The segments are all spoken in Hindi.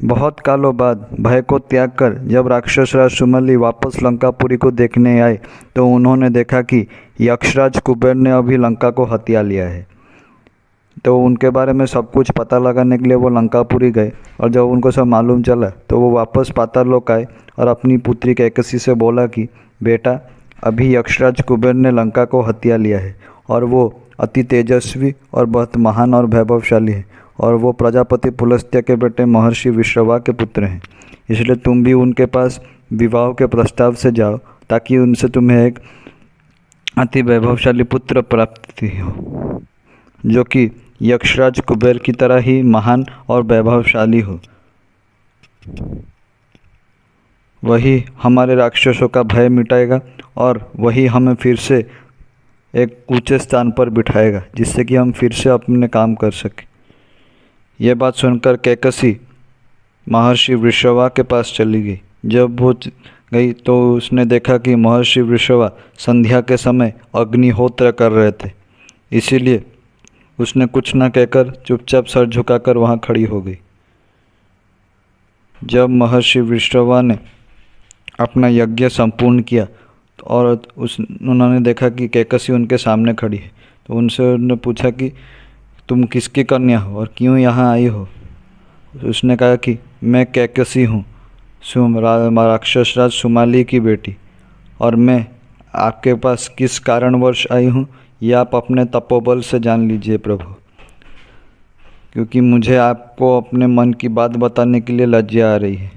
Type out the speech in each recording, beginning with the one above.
बहुत कालों बाद भय को त्याग कर जब राक्षस राज सुमली वापस लंकापुरी को देखने आए तो उन्होंने देखा कि यक्षराज कुबेर ने अभी लंका को हथिया लिया है। तो उनके बारे में सब कुछ पता लगाने के लिए वो लंकापुरी गए और जब उनको सब मालूम चला तो वो वापस पाताल लोक आए और अपनी पुत्री कैकसी से बोला कि बेटा, अभी यक्षराज कुबेर ने लंका को हथिया लिया है और वो अति तेजस्वी और बहुत महान और वैभवशाली है और वो प्रजापति पुलस्त्य के बेटे महर्षि विश्रवा के पुत्र हैं। इसलिए तुम भी उनके पास विवाह के प्रस्ताव से जाओ ताकि उनसे तुम्हें एक अति वैभवशाली पुत्र प्राप्ति हो जो कि यक्षराज कुबेर की तरह ही महान और वैभवशाली हो। वही हमारे राक्षसों का भय मिटाएगा और वही हमें फिर से एक ऊंचे स्थान पर बिठाएगा जिससे कि हम फिर से अपने काम कर सकें। यह बात सुनकर कैकसी महर्षि वृषवा के पास चली गई। जब वो गई तो उसने देखा कि महर्षि वृषवा संध्या के समय अग्निहोत्र कर रहे थे। इसीलिए उसने कुछ न कहकर चुपचाप सर झुकाकर वहाँ खड़ी हो गई। जब महर्षि वृषवा ने अपना यज्ञ संपूर्ण किया और उन्होंने देखा कि कैकसी उनके सामने खड़ी है तो उनसे उन्होंने पूछा कि तुम किसकी कन्या हो और क्यों यहाँ आई हो। उसने कहा कि मैं कैकसी हूँ, राक्षस राज सुमाली की बेटी, और मैं आपके पास किस कारणवश आई हूँ ये आप अपने तपोबल से जान लीजिए प्रभु, क्योंकि मुझे आपको अपने मन की बात बताने के लिए लज्जा आ रही है।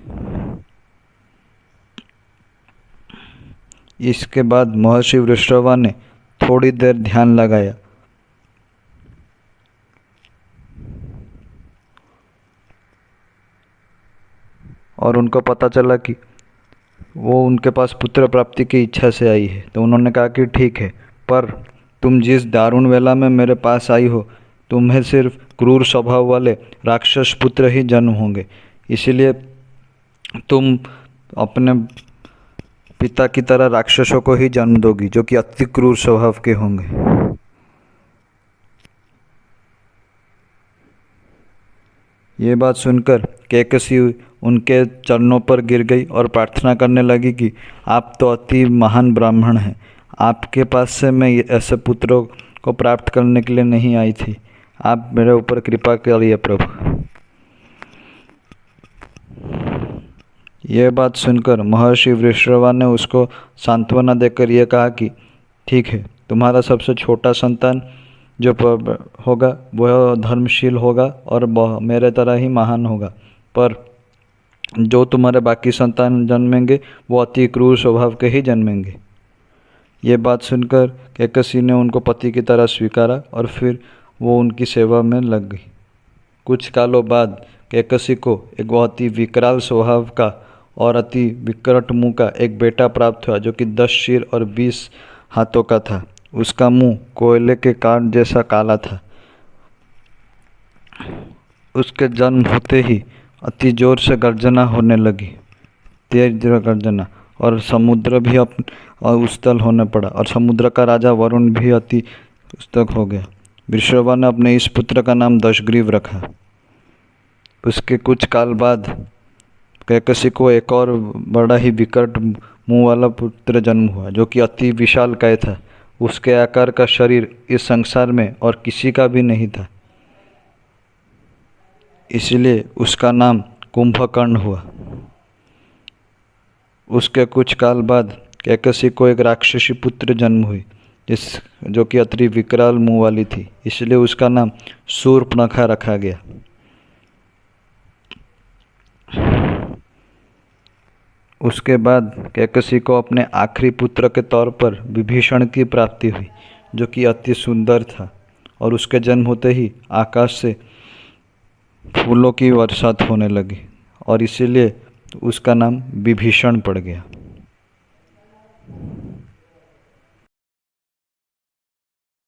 इसके बाद महर्षि वृषवा ने थोड़ी देर ध्यान लगाया और उनको पता चला कि वो उनके पास पुत्र प्राप्ति की इच्छा से आई है। तो उन्होंने कहा कि ठीक है, पर तुम जिस दारुण वेला में मेरे पास आई हो तुम्हें सिर्फ क्रूर स्वभाव वाले राक्षस पुत्र ही जन्म होंगे, इसीलिए तुम अपने पिता की तरह राक्षसों को ही जन्म दोगी जो कि अति क्रूर स्वभाव के होंगे। ये बात सुनकर कैकसी उनके चरणों पर गिर गई और प्रार्थना करने लगी कि आप तो अति महान ब्राह्मण हैं, आपके पास से मैं ऐसे पुत्रों को प्राप्त करने के लिए नहीं आई थी, आप मेरे ऊपर कृपा करिए प्रभु। यह बात सुनकर महर्षि वृषवा ने उसको सांत्वना देकर यह कहा कि ठीक है, तुम्हारा सबसे छोटा संतान जो होगा वह धर्मशील होगा और मेरे तरह ही महान होगा, पर जो तुम्हारे बाकी संतान जन्मेंगे वो अति क्रूर स्वभाव के ही जन्मेंगे। ये बात सुनकर कैकसी ने उनको पति की तरह स्वीकारा और फिर वो उनकी सेवा में लग गई। कुछ कालों बाद कैकसी को एक बहुत ही विकराल स्वभाव का और अति विकट मुंह का एक बेटा प्राप्त हुआ जो कि 10 सिर और 20 हाथों का था। उसका मुंह कोयले के काट जैसा काला था। उसके जन्म होते ही अति जोर से गर्जना होने लगी, तेज गर्जना, और समुद्र भी उस्तल होने पड़ा और समुद्र का राजा वरुण भी अति उस्तक हो गया। वृषवा ने अपने इस पुत्र का नाम दशग्रीव रखा। उसके कुछ काल बाद कैकसी को एक और बड़ा ही विकट मुंह वाला पुत्र जन्म हुआ जो कि अति विशालकाय था। उसके आकार का शरीर इस संसार में और किसी का भी नहीं था, इसलिए उसका नाम कुंभकर्ण हुआ। उसके कुछ काल बाद कैकसी को एक राक्षसी पुत्र जन्म हुई जो कि अति विकराल मुंह वाली थी, इसलिए उसका नाम शूर्पणखा रखा गया। उसके बाद कैकसी को अपने आखिरी पुत्र के तौर पर विभीषण की प्राप्ति हुई जो कि अति सुंदर था और उसके जन्म होते ही आकाश से फूलों की बरसात होने लगी और इसीलिए उसका नाम विभीषण पड़ गया।